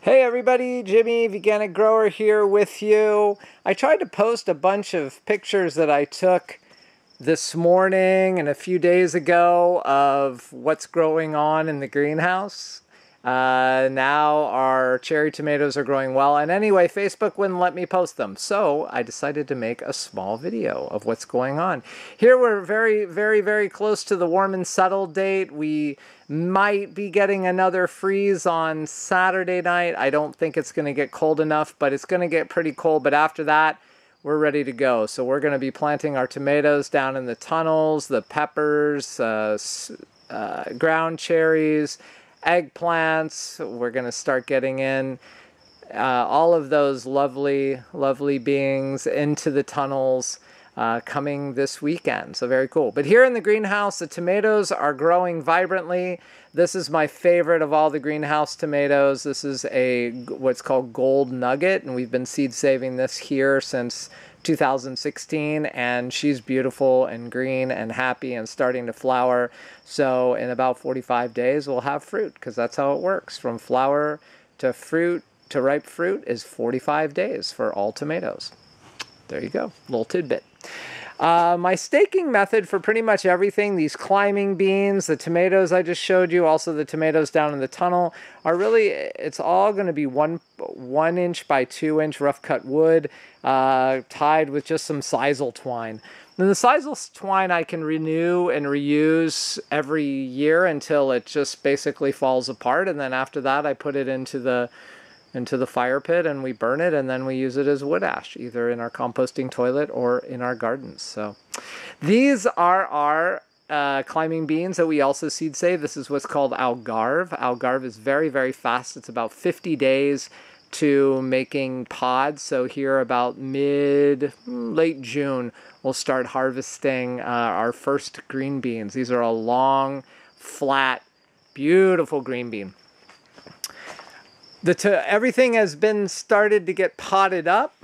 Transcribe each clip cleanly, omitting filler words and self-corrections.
Hey everybody, Jimmy, Veganic Grower here with you. I tried to post a bunch of pictures that I took this morning and a few days ago of what's growing on in the greenhouse. Now our cherry tomatoes are growing well, and anyway, Facebook wouldn't let me post them, so I decided to make a small video of what's going on. Here we're very close to the warm and settled date. We might be getting another freeze on Saturday night. I don't think it's going to get cold enough, but it's going to get pretty cold. But after that, we're ready to go. So we're going to be planting our tomatoes down in the tunnels, the peppers, ground cherries, eggplants. We're going to start getting in all of those lovely beings into the tunnels coming this weekend. So very cool. But here in the greenhouse, the tomatoes are growing vibrantly. This is my favorite of all the greenhouse tomatoes. This is what's called Gold Nugget, and we've been seed saving this here since 2016, and she's beautiful and green and happy and starting to flower. So in about 45 days we'll have fruit, because that's how it works. From flower to fruit to ripe fruit is 45 days for all tomatoes. There you go, little tidbit. My staking method for pretty much everything, these climbing beans, the tomatoes I just showed you, also the tomatoes down in the tunnel, are really, it's all going to be 1 inch by 2 inch rough cut wood tied with just some sisal twine. And the sisal twine I can renew and reuse every year until it just basically falls apart, and then after that I put it into the fire pit and we burn it, and then we use it as wood ash, either in our composting toilet or in our gardens. So these are our climbing beans that we also seed save. This is what's called algarve. Algarve is very fast. It's about 50 days to making pods. So here about late June, we'll start harvesting our first green beans. These are a long, flat, beautiful green bean. Everything has been started to get potted up.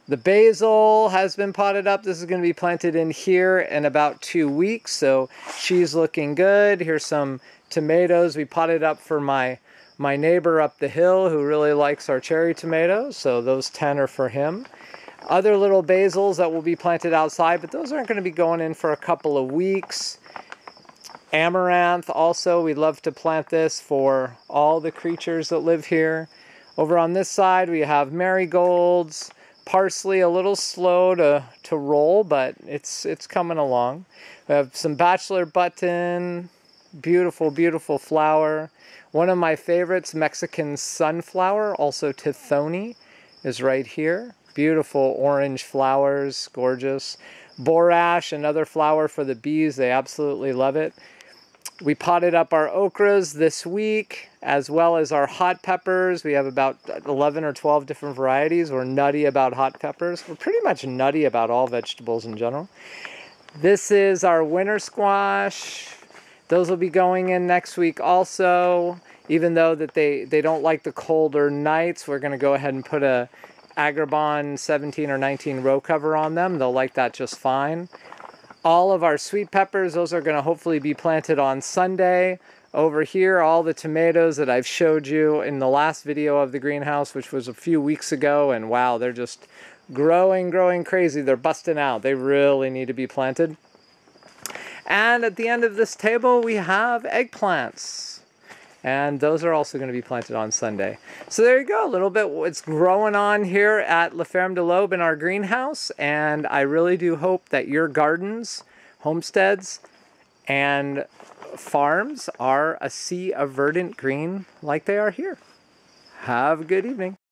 The basil has been potted up. This is going to be planted in here in about 2 weeks, so she's looking good. Here's some tomatoes we potted up for my neighbor up the hill who really likes our cherry tomatoes, so those 10 are for him. Other little basils that will be planted outside, but those aren't going to be going in for a couple of weeks. Amaranth also, we'd love to plant this for all the creatures that live here. Over on this side we have marigolds, parsley, a little slow to roll, but it's coming along. We have some bachelor button, beautiful flower. One of my favorites, Mexican sunflower, also tithony, is right here. Beautiful orange flowers, gorgeous. Borage, another flower for the bees, they absolutely love it. We potted up our okras this week, as well as our hot peppers. We have about 11 or 12 different varieties. We're nutty about hot peppers. We're pretty much nutty about all vegetables in general. This is our winter squash. Those will be going in next week also. Even though that they don't like the colder nights, we're going to go ahead and put a Agribon 17 or 19 row cover on them. They'll like that just fine. All of our sweet peppers, those are going to hopefully be planted on Sunday. Over here, all the tomatoes that I've showed you in the last video of the greenhouse, which was a few weeks ago, and wow, they're just growing crazy. They're busting out. They really need to be planted. And at the end of this table, we have eggplants. And those are also going to be planted on Sunday. So there you go, a little bit what's growing on here at La Ferme de l'Aube in our greenhouse. And I really do hope that your gardens, homesteads, and farms are a sea of verdant green like they are here. Have a good evening.